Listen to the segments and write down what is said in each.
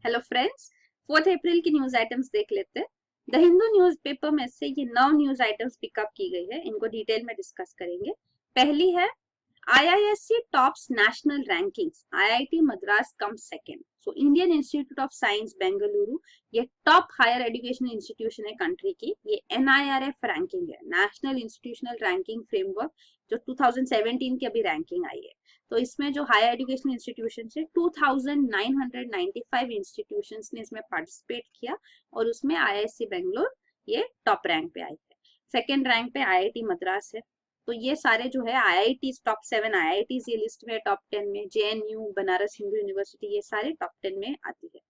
Hello friends, 4 अप्रैल की news items देख लेते हैं। द हिंदू न्यूज़पेपर में से ये 9 न्यूज आइटम्स पिकअप की गई है, इनको डिटेल में डिस्कस करेंगे। पहली है IISc tops national rankings, IIT Madras comes second. So Indian institute of science Bengaluru ये टॉप हायर एजुकेशन इंस्टीट्यूशन है कंट्री की। ये NIRF रैंकिंग है, नेशनल इंस्टीट्यूशनल रैंकिंग फ्रेमवर्क, जो 2017 की अभी रैंकिंग आई है। तो इसमें जो हायर एजुकेशन इंस्टीट्यूशन है 2995 इंस्टीट्यूशन ने इसमें पार्टिसिपेट किया और उसमें IISc बेंगलोर ये टॉप रैंक पे आई है। सेकेंड रैंक पे IIT मद्रास है। तो ये सारे जो है IIT टॉप 7 IITs ये लिस्ट में टॉप 10 में, JNU बनारस हिंदू यूनिवर्सिटी ये सारे टॉप 10 में आती है।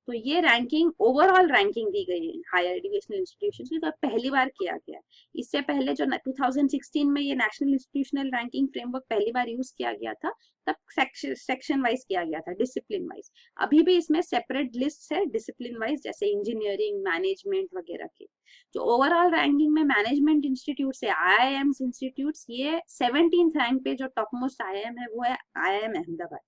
तो ये रैंकिंग ओवरऑल रैंकिंग दी गई है हायर एजुकेशनल इंस्टीट्यूशन की, तो पहली बार किया गया। इससे पहले जो 2016 में ये नेशनल इंस्टीट्यूशनल रैंकिंग फ्रेमवर्क पहली बार यूज किया गया था, तब सेक्शन वाइज किया गया था, डिसिप्लिन वाइज। अभी भी इसमें सेपरेट लिस्ट है डिसिप्लिन वाइज, जैसे इंजीनियरिंग, मैनेजमेंट वगैरह की। जो ओवरऑल रैंकिंग में मैनेजमेंट इंस्टीट्यूट है, IIMs इंस्टीट्यूट, ये 17th रैंक पे जो टॉप मोस्ट IIM है वो है IIM अहमदाबाद।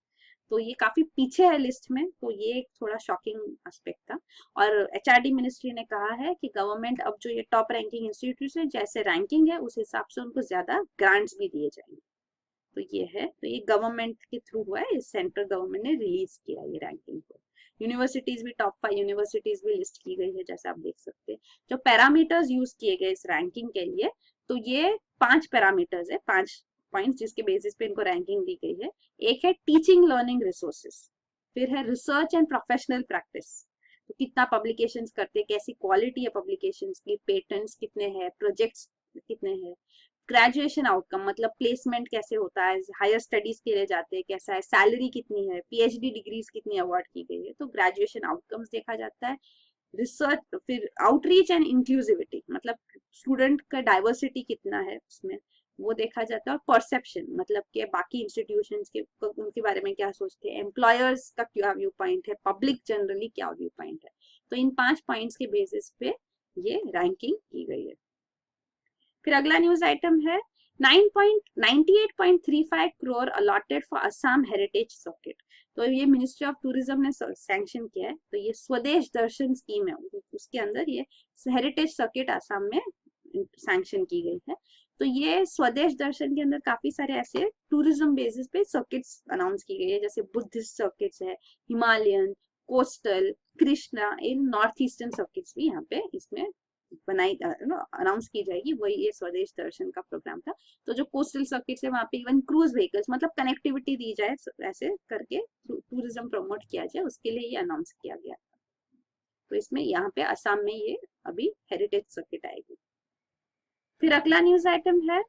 तो ये काफी पीछे है लिस्ट में, तो ये एक थोड़ा शॉकिंग एस्पेक्ट था। और HRD मिनिस्ट्री ने कहा है कि गवर्नमेंट अब जो ये टॉप रैंकिंग इंस्टीट्यूट है, जैसे रैंकिंग है उस हिसाब से उनको ज्यादा ग्रांट्स भी दिए जाएंगे। तो ये है, तो ये गवर्नमेंट के थ्रू हुआ है, सेंट्रल गवर्नमेंट ने रिलीज किया ये रैंकिंग को। यूनिवर्सिटीज भी टॉप 5 यूनिवर्सिटीज भी लिस्ट की गई है, जैसे आप देख सकते हैं। जो पैरामीटर्स यूज किए गए इस रैंकिंग के लिए, तो ये 5 पैरामीटर्स है, 5 पॉइंट्स जिसके बेसिस पे इनको रैंकिंग दी गई है। एक है टीचिंग लर्निंग रिसोर्सेस, फिर है रिसर्च एंड प्रोफेशनल प्रैक्टिस, तो कितना पब्लिकेशंस करते हैं, कैसी क्वालिटी है पब्लिकेशंस की, पेटेंट्स कितने हैं, प्रोजेक्ट्स कितने हैं, ग्रेजुएशन आउटकम मतलब प्लेसमेंट कैसे होता है, हायर स्टडीज के लिए जाते हैं कैसा है, सैलरी कितनी है, PhD डिग्रीज कितनी अवार्ड की गई है, तो ग्रेजुएशन आउटकम्स देखा जाता है। रिसर्च, फिर आउटरीच एंड इंक्लूसिविटी मतलब स्टूडेंट का डाइवर्सिटी कितना है उसमें, वो देखा जाता है। और परसेप्शन मतलब कि बाकी इंस्टीट्यूशंस के उनके बारे में क्या सोचते हैं, एम्प्लॉयर्स का क्या व्यू पॉइंट है, पब्लिक जनरली क्या व्यू पॉइंट है। तो इन 5 पॉइंट्स के बेसिस पे ये रैंकिंग की गई है। फिर अगला न्यूज आइटम है 98.35 crore allotted for Assam heritage circuit. तो ये मिनिस्ट्री ऑफ टूरिज्म ने सैंक्शन किया है। तो ये स्वदेश दर्शन स्कीम है, उसके अंदर ये हेरिटेज सर्किट असम में सैंक्शन की गई है। तो ये स्वदेश दर्शन के अंदर काफी सारे ऐसे टूरिज्म बेसिस पे सर्किट्स अनाउंस की गई है, जैसे बुद्धिस्ट सर्किट्स है, हिमालयन, कोस्टल, कृष्णा, इन नॉर्थ ईस्टर्न सर्किट्स भी यहाँ पे इसमें बनाई अनाउंस की जाएगी। वही ये स्वदेश दर्शन का प्रोग्राम था। तो जो कोस्टल सर्किट है वहां पे इवन क्रूज व्हीकल्स मतलब कनेक्टिविटी दी जाए, ऐसे करके टूरिज्म प्रमोट किया जाए, उसके लिए ये अनाउंस किया गया था। तो इसमें यहाँ पे असम में ये अभी हेरिटेज सर्किट आएगी। फिर अगला न्यूज आइटम है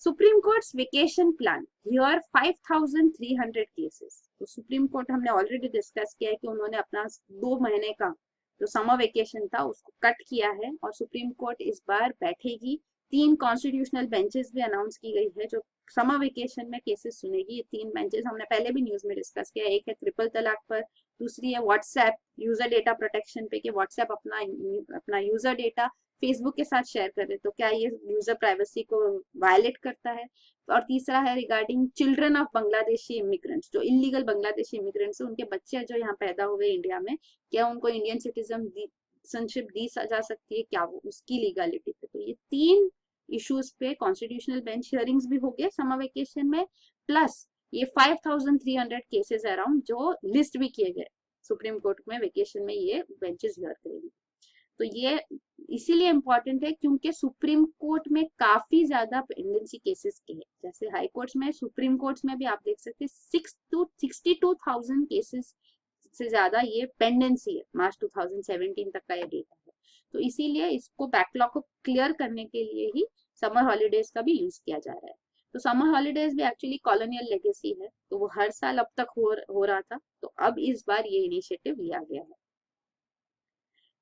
supreme courts vacation plan, here 5300 cases. तो सुप्रीम कोर्ट हमने ऑलरेडी डिस्कस किया है कि उन्होंने अपना 2 महीने का जो समर वेकेशन था उसको कट किया है, और सुप्रीम कोर्ट इस बार बैठेगी। 3 कॉन्स्टिट्यूशनल बेंचेस भी अनाउंस की गई है जो समर वेकेशन में केसेस सुनेगी। ये 3 बेंचेस हमने पहले भी न्यूज में डिस्कस किया। एक है ट्रिपल तलाक पर, दूसरी है व्हाट्सएप यूजर डेटा प्रोटेक्शन पे, कि व्हाट्सएप अपना यूजर डेटा फेसबुक के साथ शेयर कर रहे, तो क्या ये यूजर प्राइवेसी को वायलेट करता है। और तीसरा है regarding children of Bangladeshi immigrants, जो इलीगल बांग्लादेशी इमिग्रेंट्स है, उनके बच्चे जो यहाँ पैदा हुए इंडिया में, क्या उनको इंडियन सिटीजनशिप दी जा सकती है, क्या वो उसकी लीगलिटी पे। तो ये 3 इश्यूज पे कॉन्स्टिट्यूशनल बेंच हियरिंग्स भी हो गए समर वेकेशन में, प्लस ये 5300 केसेस अराउंड जो लिस्ट भी किए गए सुप्रीम कोर्ट में वेकेशन में, ये बेंचेस हियर करेंगे। तो ये इसीलिए इम्पोर्टेंट है क्योंकि सुप्रीम कोर्ट में काफी ज्यादा पेंडेंसी केसेस के हैं, जैसे हाई कोर्ट्स में, सुप्रीम कोर्ट्स में भी आप देख सकते हैं 62,000 केसेस से ज्यादा ये पेंडेंसी है। मार्च 2017 तक का ये डेटा है। तो इसीलिए इसको बैकलॉग को क्लियर करने के लिए ही समर हॉलीडेज का भी यूज किया जा रहा है। तो समर हॉलीडेज भी एक्चुअली कॉलोनियल लेगेसी है, तो वो हर साल अब तक हो रहा था, तो अब इस बार ये इनिशिएटिव लिया गया है।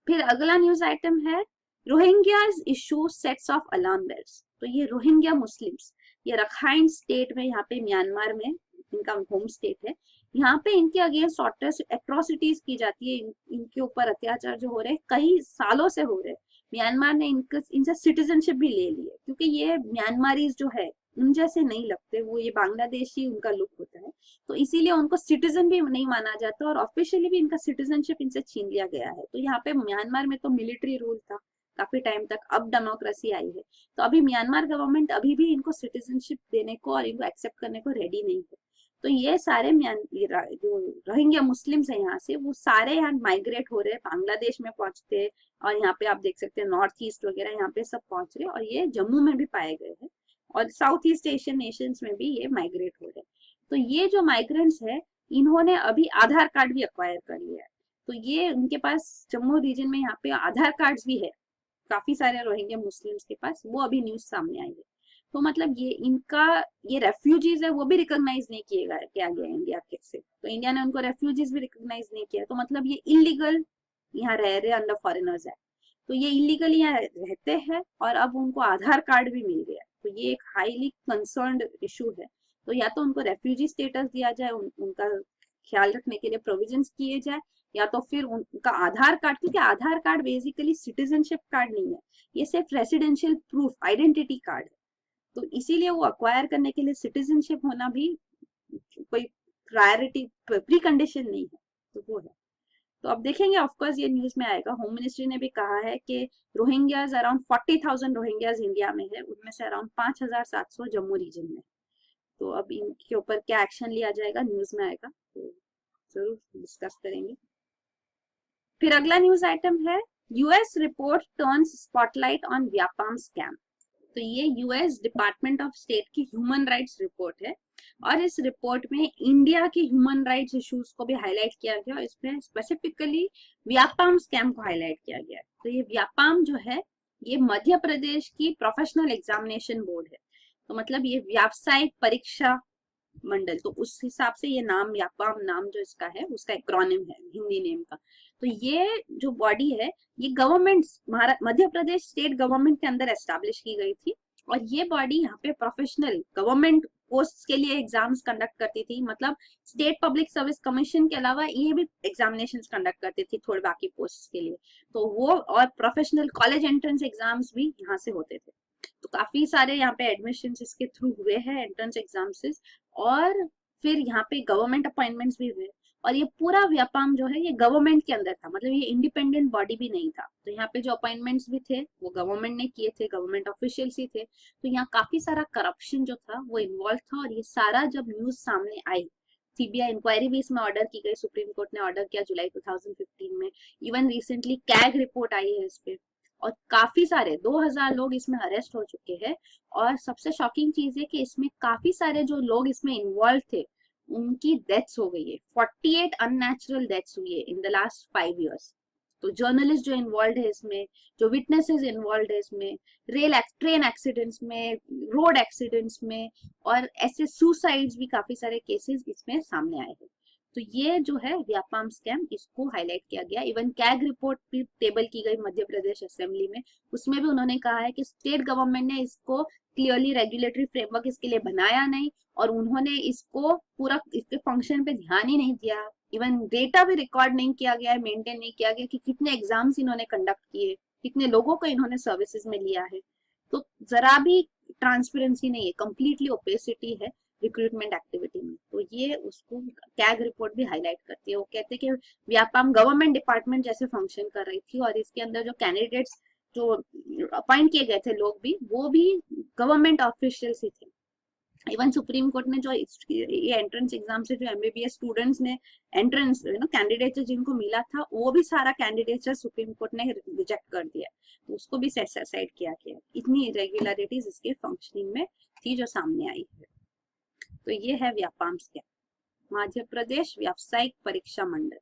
फिर अगला न्यूज आइटम है Rohingyas issue sets off alarm bells. तो ये रोहिंग्या मुस्लिम्स, ये रखाइन स्टेट में, यहाँ पे म्यांमार में इनका होम स्टेट है, यहाँ पे इनके अगेंस्ट एट्रोसिटीज की जाती है, इनके ऊपर अत्याचार जो हो रहे हैं कई सालों से हो रहे हैं। म्यांमार ने इनसे सिटीजनशिप भी ले ली है, क्योंकि ये म्यांमारीज जो है उन जैसे नहीं लगते, वो ये बांग्लादेशी उनका लुक होता है। तो इसीलिए उनको सिटीजन भी नहीं माना जाता और ऑफिशियली भी इनका सिटीजनशिप इनसे छीन लिया गया है। तो यहाँ पे म्यांमार में तो मिलिट्री रूल था काफी टाइम तक, अब डेमोक्रेसी आई है, तो अभी म्यांमार गवर्नमेंट अभी भी इनको सिटीजनशिप देने को और इनको एक्सेप्ट करने को रेडी नहीं है। तो ये सारे जो रोहिंग्या मुस्लिम्स है यहाँ से, वो सारे यहाँ माइग्रेट हो रहे हैं, बांग्लादेश में पहुंचते हैं और यहाँ पे आप देख सकते हैं नॉर्थ ईस्ट वगैरह यहाँ पे सब पहुंच रहे हैं और ये जम्मू में भी पाए गए हैं और साउथ ईस्ट एशियन नेशंस में भी ये माइग्रेट हो रहे हैं। तो ये जो माइग्रेंट्स है इन्होंने अभी आधार कार्ड भी अक्वायर कर लिया है। तो ये उनके पास जम्मू रीजन में यहाँ पे आधार कार्ड भी है काफी सारे रोहिंग्या मुस्लिम्स के पास, वो अभी न्यूज सामने आई है। तो मतलब ये इनका ये रेफ्यूजीज है वो भी रिकॉग्नाइज नहीं किया गया इंडिया के से, तो इंडिया ने उनको रेफ्यूजीज भी रिकॉग्नाइज नहीं किया, तो मतलब ये इलीगल यहाँ रह रहे अंडर फॉरेनर्स एक्ट। तो ये इलीगल यहाँ रहते हैं और अब उनको आधार कार्ड भी मिल गया, तो ये एक हाईली कंसर्न्ड इशू है। तो या तो उनको रेफ्यूजी स्टेटस दिया जाए, उनका ख्याल रखने के लिए प्रोविजंस किए जाए, या तो फिर उनका आधार कार्ड, क्योंकि आधार कार्ड बेसिकली सिटीजनशिप कार्ड नहीं है, ये सिर्फ रेसिडेंशियल प्रूफ आइडेंटिटी कार्ड है। तो इसीलिए वो अक्वायर करने के लिए सिटीजनशिप होना भी कोई प्रायोरिटी प्री कंडीशन नहीं है, तो वो है। तो अब देखेंगे, ऑफकोर्स ये न्यूज में आएगा। होम मिनिस्ट्री ने भी कहा है कि रोहिंग्याज अराउंड 40,000 रोहिंग्याज इंडिया में है, उनमें से अराउंड 5,700 जम्मू रीजन में। तो अब इनके ऊपर क्या एक्शन लिया जाएगा न्यूज में आएगा, तो जरूर डिस्कस करेंगे। फिर अगला न्यूज आइटम है US report turns spotlight on Vyapam scam. तो ये यूएस डिपार्टमेंट ऑफ स्टेट की ह्यूमन राइट्स रिपोर्ट है और इस रिपोर्ट में इंडिया के ह्यूमन राइट्स इश्यूज को भी हाईलाइट किया गया और इसमें स्पेसिफिकली व्यापाम स्कैम को हाईलाइट किया गया है। तो ये व्यापाम जो है ये मध्य प्रदेश की प्रोफेशनल एग्जामिनेशन बोर्ड है, तो मतलब ये व्यावसायिक परीक्षा मंडल, तो उस हिसाब से ये नाम व्यापाम नाम जो इसका है उसका एक्रोनिम है हिंदी नेम का। तो ये जो बॉडी है ये government Madhya Pradesh state government के अंदर एस्टैब्लिश की गई थी और ये बॉडी यहाँ पे प्रोफेशनल गवर्नमेंट पोस्ट के लिए एग्जाम्स कंडक्ट करती थी, मतलब स्टेट पब्लिक सर्विस कमीशन के अलावा ये भी एग्जामिनेशंस कंडक्ट करती थी थोड़े बाकी पोस्ट के लिए। तो वो और प्रोफेशनल कॉलेज एंट्रेंस एग्जाम्स भी यहाँ से होते थे। तो काफी सारे यहाँ पे एडमिशन इसके थ्रू हुए हैं एंट्रेंस एग्जाम से, और फिर यहाँ पे गवर्नमेंट अपॉइंटमेंट्स भी हुए और ये पूरा व्यापाम जो है ये गवर्नमेंट के अंदर था, मतलब ये इंडिपेंडेंट बॉडी भी नहीं था। तो यहाँ पे जो अपॉइंटमेंट्स भी थे वो गवर्नमेंट ने किए थे, गवर्नमेंट ऑफिशियल्स ही थे। तो यहाँ काफी सारा करप्शन जो था वो इन्वॉल्व था और ये सारा जब न्यूज सामने आई, सीबीआई इंक्वायरी भी इसमें ऑर्डर की गई, सुप्रीम कोर्ट ने ऑर्डर किया जुलाई 2015 में। इवन रिसेंटली कैग रिपोर्ट आई है इस पे और काफी सारे 2000 लोग इसमें अरेस्ट हो चुके हैं। और सबसे शॉकिंग चीज है कि इसमें काफी सारे जो लोग इसमें इन्वॉल्व थे उनकी डेथ्स हो गई है, 48 अननेचुरल डेथ्स हुई है इन द लास्ट 5 इयर्स। तो जर्नलिस्ट जो इन्वॉल्व है इसमें, जो विटनेसेस इन्वॉल्व है इसमें, ट्रेन एक्सीडेंट्स में, रोड एक्सीडेंट्स में, और ऐसे सुसाइड्स भी काफी सारे केसेस इसमें सामने आए हैं। तो ये जो है व्यापाम स्कैम इसको हाईलाइट किया गया। इवन कैग रिपोर्ट भी टेबल की गई मध्य प्रदेश असेंबली में, उसमें भी उन्होंने कहा है कि स्टेट गवर्नमेंट ने इसको क्लियरली रेगुलेटरी फ्रेमवर्क इसके लिए बनाया नहीं और उन्होंने इसको पूरा इसके फंक्शन पे ध्यान ही नहीं दिया। इवन डेटा भी रिकॉर्ड नहीं किया गया है, मेंटेन नहीं किया गया कि कितने एग्जाम्स इन्होंने कंडक्ट किए, कितने लोगों को इन्होंने सर्विसेज में लिया है। तो जरा भी ट्रांसपेरेंसी नहीं है, कंप्लीटली ओपेसिटी है रिक्रूटमेंट एक्टिविटी में। तो ये उसको कैग रिपोर्ट भी हाईलाइट करती है। वो कहते हैं कि व्यापाम गवर्नमेंट डिपार्टमेंट जैसे फंक्शन कर रही थी और इसके अंदर जो कैंडिडेट्स जो अपॉइंट किए गए थे लोग भी, वो भी गवर्नमेंट ऑफिशियल्स ही थे। इवन सुप्रीम कोर्ट ने जो ये एंट्रेंस एग्जाम से जो एमबीबीएस स्टूडेंट्स ने एंट्रेंस कैंडिडेट जिनको मिला था, वो भी सारा कैंडिडेट सुप्रीम कोर्ट ने रिजेक्ट कर दिया, तो उसको भी साइड किया गया। इतनी इरेगुलरिटीज इसके फंक्शनिंग में थी जो सामने आई है। तो ये है व्यापाम स्कैम, मध्य प्रदेश व्यावसायिक परीक्षा मंडल।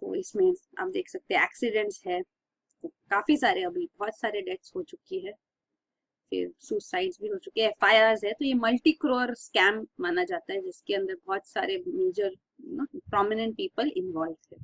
तो इसमें आप देख सकते हैं एक्सीडेंट्स है, तो काफी सारे अभी बहुत सारे डेथ्स हो चुकी है, फिर सुसाइड्स भी हो चुके हैं, एफआईआर है। तो ये मल्टी करोड़ स्कैम माना जाता है जिसके अंदर बहुत सारे मेजर प्रोमिनेंट पीपल इन्वॉल्व थे।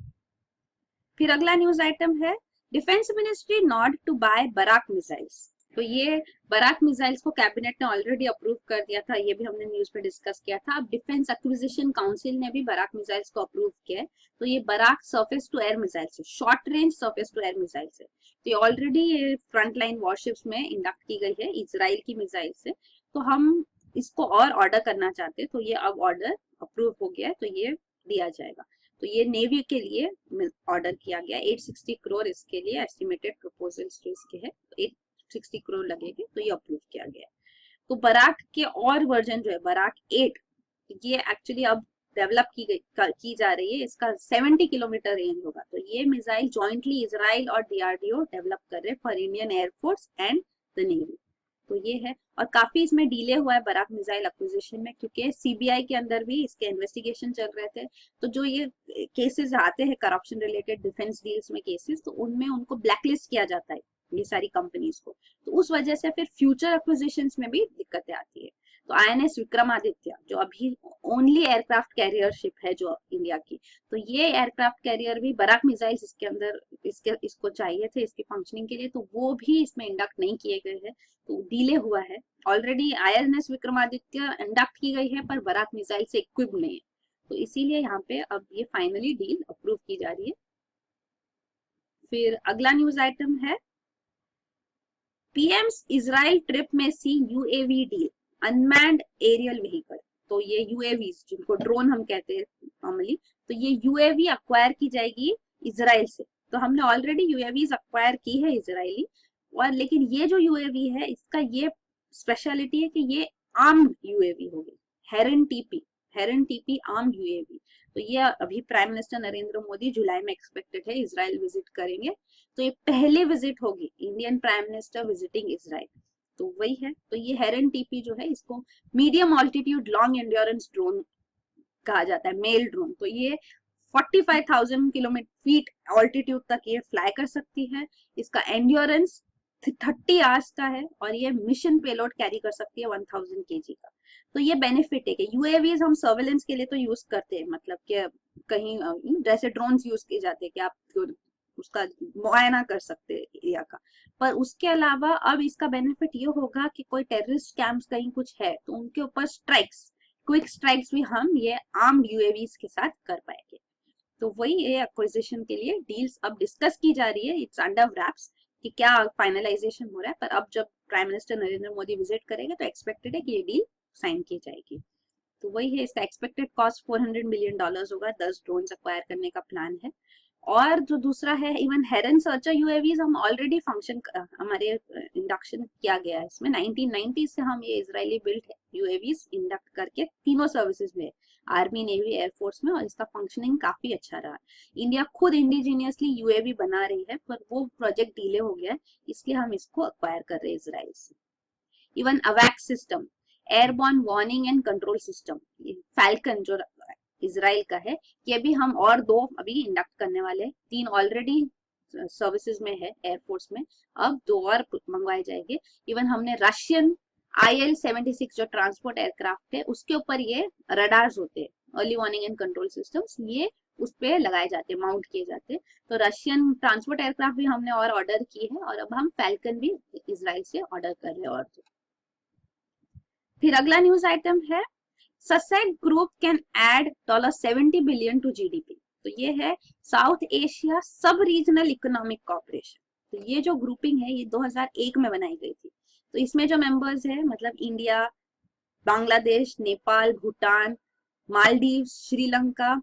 फिर अगला न्यूज आइटम है defence ministry not to buy Barak missiles. तो ये बराक मिसाइल्स को कैबिनेट ने ऑलरेडी अप्रूव कर दिया था, ये भी हमने न्यूज पे डिस्कस किया था। अब डिफेंस एक्विजिशन काउंसिल ने भी बराक मिसाइल्स को अप्रूव किया है। तो ये Barak surface to air missiles है, short range surface to air missiles है। तो ये ऑलरेडी फ्रंट लाइन वॉरशिप्स में इंडक्ट की गई है, इजराइल की मिसाइल से। तो हम इसको और ऑर्डर करना चाहते हैं तो ये अब ऑर्डर अप्रूव हो गया है, तो ये दिया जाएगा। तो ये नेवी के लिए ऑर्डर किया गया 860 करोड़, इसके लिए एस्टिमेटेड प्रपोजल्स जो इसके है 860 करोड़ लगेंगे, तो ये अप्रूव किया गया है। तो बराक के और वर्जन जो है बराक 8, ये एक्चुअली अब डेवलप की जा रही है, इसका 70 किलोमीटर रेंज होगा। तो ये मिसाइल जॉइंटली इजराइल और डीआरडीओ डेवलप कर रहे हैं for Indian air force and the navy. तो ये है, और काफी इसमें डिले हुआ है बराक मिसाइल एक्विजिशन में, क्योंकि सीबीआई के अंदर भी इसके इन्वेस्टिगेशन चल रहे थे। तो जो ये केसेस आते हैं करप्शन रिलेटेड डिफेंस डील्स में केसेस, तो उनमें उनको ब्लैकलिस्ट किया जाता है ये सारी कंपनीज को, तो उस वजह से फिर फ्यूचर एक्विजिशंस में भी दिक्कतें आती है। तो आईएनएस विक्रमादित्य जो अभी ओनली एयरक्राफ्ट कैरियर शिप है जो इंडिया की, तो ये एयरक्राफ्ट कैरियर भी बराक मिसाइल्स इसके अंदर इसको चाहिए थे इसकी फंक्शनिंग के लिए, तो वो भी इसमें इंडक्ट नहीं किए गए हैं, तो डिले हुआ है। ऑलरेडी आईएनएस विक्रमादित्य इंडक्ट की गई है पर बराक मिसाइल से इक्विप्ड नहीं है, तो इसीलिए यहाँ पे अब ये फाइनली डील अप्रूव की जा रही है। फिर अगला न्यूज आइटम है पीएम्स इजराइल ट्रिप में see UAV deal unmanned aerial vehicle. तो ये यूएवी जिनको ड्रोन हम कहते हैं नॉर्मली, तो ये यूएवी अक्वायर की जाएगी इजराइल से। तो हमने ऑलरेडी यूएवी अक्वायर की है इजरायली, और लेकिन ये जो यूएवी है इसका ये स्पेशलिटी है कि ये आर्म्ड यूएवी होगी, हेरन टीपी आर्म्ड यूएवी। तो ये अभी प्राइम मिनिस्टर नरेंद्र मोदी जुलाई में एक्सपेक्टेड है इजराइल विजिट करेंगे, तो ये पहली विजिट होगी Indian prime minister visiting Israel, तो वही है। तो ये हेरन टीपी जो है इसको medium altitude long endurance drone कहा जाता है, मेल ड्रोन। तो ये 45,000 किलोमीटर फीट ऑल्टीट्यूड तक ये फ्लाई कर सकती है, इसका एंड्योरेंस 30 आवर्स का है, और ये मिशन पेलोड कैरी कर सकती है 1000 kg का। तो ये बेनिफिट है कि यूएवीज हम सर्वेलेंस के लिए तो यूज करते हैं, मतलब कि कहीं जैसे ड्रोन्स यूज किए जाते हैं कि आप उसका मुआयना कर सकते हैं एरिया का, पर उसके अलावा अब इसका बेनिफिट ये होगा कि कोई टेररिस्ट कैंप्स कहीं कुछ है तो उनके ऊपर स्ट्राइक्स, क्विक स्ट्राइक्स भी हम ये आर्म्ड यूएवीज के साथ कर पाएंगे। तो वही ये एक्विजिशन के लिए डील्स अब डिस्कस की जा रही है, इट्स अंडर रैप्स कि क्या फाइनलाइजेशन हो रहा है, पर अब जब prime minister Narendra Modi visit करेंगे तो एक्सपेक्टेड है कि ये डील साइन की जाएगी। तो वही है, इसका एक्सपेक्टेड कॉस्ट $400 मिलियन होगा, 10 ड्रोन एक्वायर करने का प्लान है। और जो दूसरा है इवन हेरन सर्चर यूएवीज हम ऑलरेडी फंक्शन हमारे इंडक्शन किया गया है इसमें, 1990 से हम ये इजरायली बिल्ट यूएवीज इंडक्ट करके तीनों सर्विसेज में, आर्मी नेवी एयरफोर्स में, और इसका फंक्शनिंग काफी अच्छा रहा। इंडिया खुद इंडिजीनियसली यूएवी बना रही है, पर वो प्रोजेक्ट डिले हो गया है, इसलिए हम इसको अक्वायर कर रहे हैं इजराइल से। इवन अवैक्स system, airborne warning and control system, Falcon जो इजराइल का है, ये भी हम और 2 अभी इंडक्ट करने वाले हैं, 3 ऑलरेडी सर्विसेज में है एयरफोर्स में, अब 2 और मंगवाए जाएंगे। इवन हमने रशियन IL-76 जो ट्रांसपोर्ट एयरक्राफ्ट है उसके ऊपर ये रडार्स होते हैं, early warning and control systems, ये उस पे लगाए जाते हैं, माउंट किए जाते हैं। तो रशियन ट्रांसपोर्ट एयरक्राफ्ट भी हमने और ऑर्डर की है, और अब हम फैल्कन भी इजराइल से ऑर्डर कर रहे हैं। और फिर अगला न्यूज आइटम है SASEC group can add $70 billion to GDP. तो ये है South Asia sub regional economic corporation. तो ये जो ग्रुपिंग है ये 2001 में बनाई गई थी। तो इसमें जो मेंबर्स है मतलब इंडिया, बांग्लादेश, नेपाल, भूटान, मालदीव, श्रीलंका,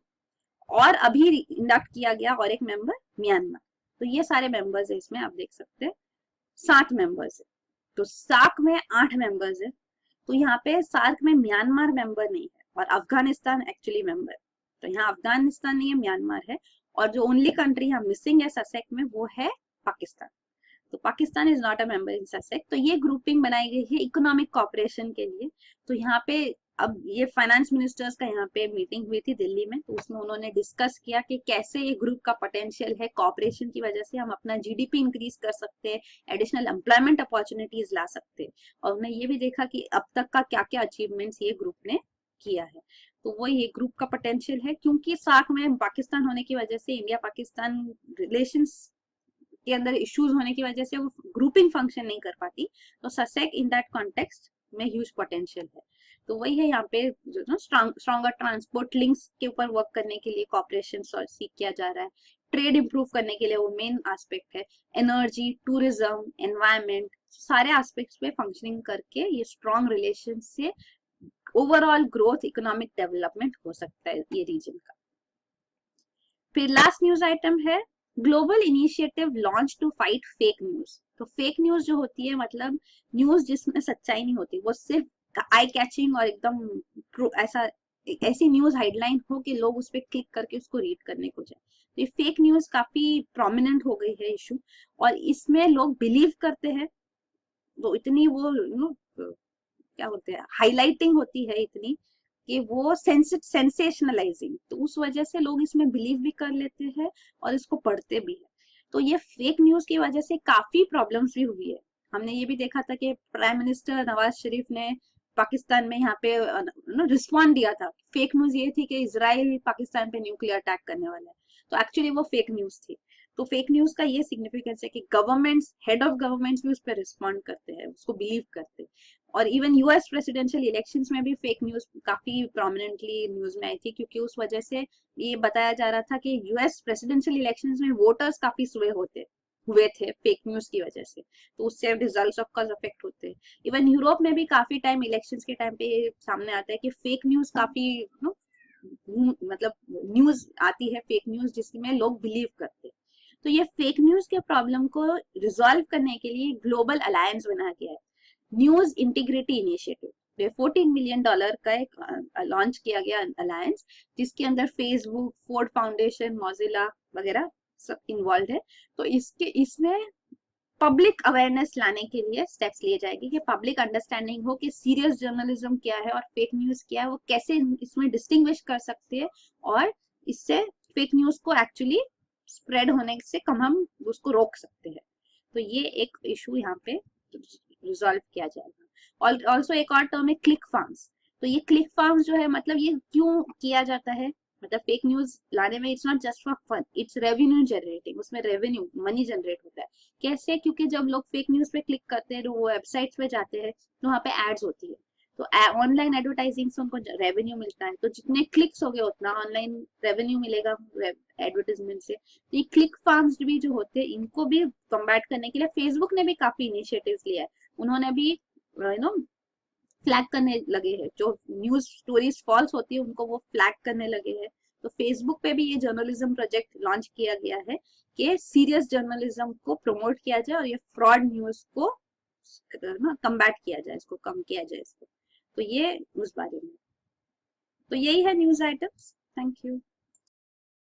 और अभी इंडक्ट किया गया और एक मेंबर म्यांमार। तो ये सारे मेंबर्स है इसमें, आप देख सकते हैं 7 मेंबर्स है। तो सार्क में 8 मेंबर्स है, तो यहाँ पे सार्क में म्यांमार मेंबर नहीं है और अफगानिस्तान एक्चुअली मेंबर, तो यहाँ अफगानिस्तान नहीं है, म्यांमार है। और जो ओनली कंट्री यहाँ मिसिंग है ससेक में वो है पाकिस्तान, तो Pakistan is not a member in SASEC. तो ये ग्रुपिंग बनाई गई है इकोनॉमिक कॉपरेशन के लिए। तो यहाँ पे अब ये फाइनेंस मिनिस्टर्स का यहाँ पे मीटिंग हुई थी दिल्ली में, तो उसमें उन्होंने डिस्कस किया कि कैसे ये ग्रुप का पोटेंशियल है, कॉपरेशन की वजह से हम अपना जीडीपी इंक्रीज कर सकते हैं, एडिशनल एम्प्लॉयमेंट अपॉर्चुनिटीज ला सकते हैं। और उन्होंने ये भी देखा कि अब तक का क्या क्या अचीवमेंट्स ये ग्रुप ने किया है। तो वो ये ग्रुप का पोटेंशियल है, क्योंकि सार्क में पाकिस्तान होने की वजह से इंडिया पाकिस्तान रिलेशंस के अंदर इश्यूज होने की वजह से वो ग्रुपिंग फंक्शन नहीं कर पाती। तो ससेक इन दैट कॉन्टेक्स्ट में ह्यूज पोटेंशियल है। तो वही है यहाँ पे जो ना स्ट्रॉन्गर ट्रांसपोर्ट लिंक्स के ऊपर वर्क करने के लिए कॉपरेशन सीख किया जा रहा है, ट्रेड इंप्रूव करने के लिए वो मेन एस्पेक्ट है, एनर्जी, टूरिज्म, एनवायरमेंट, सारे एस्पेक्ट्स पे फंक्शनिंग करके ये स्ट्रॉन्ग रिलेशन से ओवरऑल ग्रोथ, इकोनॉमिक डेवलपमेंट हो सकता है ये रीजन का। फिर लास्ट न्यूज आइटम है global initiative launch to fight fake news. तो फेक न्यूज जो होती है मतलब न्यूज जिसमें सच्चाई नहीं होती, वो सिर्फ आई कैचिंग और एकदम ऐसा ऐसी न्यूज हेडलाइन हो कि लोग उस पर क्लिक करके उसको रीड करने को जाए। तो ये फेक न्यूज काफी प्रोमिनेंट हो गई है इशू, और इसमें लोग बिलीव करते हैं, वो इतनी वो क्या होते हैं हाईलाइटिंग होती है इतनी कि वो सेंसेशनलाइजिंग, तो उस वजह से लोग इसमें बिलीव भी कर लेते हैं और इसको पढ़ते भी है। तो ये फेक न्यूज की वजह से काफी प्रॉब्लम्स भी हुई है। हमने ये भी देखा था कि प्राइम मिनिस्टर नवाज शरीफ ने पाकिस्तान में यहाँ पे रिस्पॉन्ड दिया था। फेक न्यूज ये थी कि इसराइल पाकिस्तान पे न्यूक्लियर अटैक करने वाला है, तो एक्चुअली वो फेक न्यूज थी। तो फेक न्यूज का ये सिग्निफिकेंस है कि गवर्नमेंट्स, हेड ऑफ गवर्नमेंट्स भी उस पर रिस्पॉन्ड करते हैं, उसको बिलीव करते हैं। और इवन यूएस प्रेसिडेंशियल इलेक्शंस में भी फेक न्यूज काफी प्रोमिनेंटली न्यूज में आई थी, क्योंकि उस वजह से ये बताया जा रहा था कि यूएस प्रेसिडेंशियल इलेक्शंस में वोटर्स काफी स्वे हुए थे फेक न्यूज की वजह से, तो उससे रिजल्ट्स ऑफ कोर्स अफेक्ट होते हैं। इवन यूरोप में भी काफी टाइम इलेक्शंस के टाइम पे सामने आता है कि फेक न्यूज काफी मतलब न्यूज आती है, फेक न्यूज जिसमें लोग बिलीव करते हैं। तो ये फेक न्यूज के प्रॉब्लम को रिजॉल्व करने के लिए ग्लोबल अलायंस बना गया है, न्यूज इंटीग्रिटी इनिशिएटिव। $14 मिलियन का एक लॉन्च किया गया अलायंस, जिसके अंदर फेसबुक, फोर्ड फाउंडेशन, मोजिला वगैरह सब इन्वॉल्व है। तो इसमें पब्लिक अवेयरनेस लाने के लिए स्टेप्स लिए जाएंगे कि पब्लिक अंडरस्टैंडिंग हो कि सीरियस जर्नलिज्म क्या है और फेक न्यूज क्या है, वो कैसे इसमें डिस्टिंग्विश कर सकते हैं, और इससे फेक न्यूज को एक्चुअली स्प्रेड होने से कम हम उसको रोक सकते हैं। तो ये एक इशू यहाँ पे रिजॉल्व किया जाएगा। और ऑल्सो एक और टर्म है क्लिक फार्म्स। तो ये क्लिक फार्म्स जो है मतलब ये क्यों किया जाता है, मतलब फेक न्यूज लाने में it's not just for fun, it's revenue generating, उसमें रेवेन्यू मनी जनरेट होता है। कैसे? क्योंकि जब लोग फेक न्यूज पे क्लिक करते हैं, वो वेबसाइट्स पे जाते हैं, तो वहाँ पे एड्स होती है, तो ऑनलाइन एडवर्टाइजिंग से उनको रेवेन्यू मिलता है। तो जितने क्लिक्स हो गए उतना ऑनलाइन रेवेन्यू मिलेगा एडवर्टाइजमेंट से। तो ये क्लिक फार्म्स भी जो होते हैं, इनको भी कम्बैट करने के लिए फेसबुक ने भी काफी इनिशिएटिव्स लिया है। उन्होंने भी फ्लैग करने लगे हैं, जो न्यूज स्टोरीज फॉल्स होती है उनको वो फ्लैग करने लगे हैं। तो फेसबुक पे भी ये जर्नलिज्म प्रोजेक्ट लॉन्च किया गया है कि सीरियस जर्नलिज्म को प्रमोट किया जाए और ये फ्रॉड न्यूज को कम्बैट किया जाए, इसको कम किया जाए इसको। तो ये उस बारे में, तो यही है न्यूज आइटम्स। Thank you.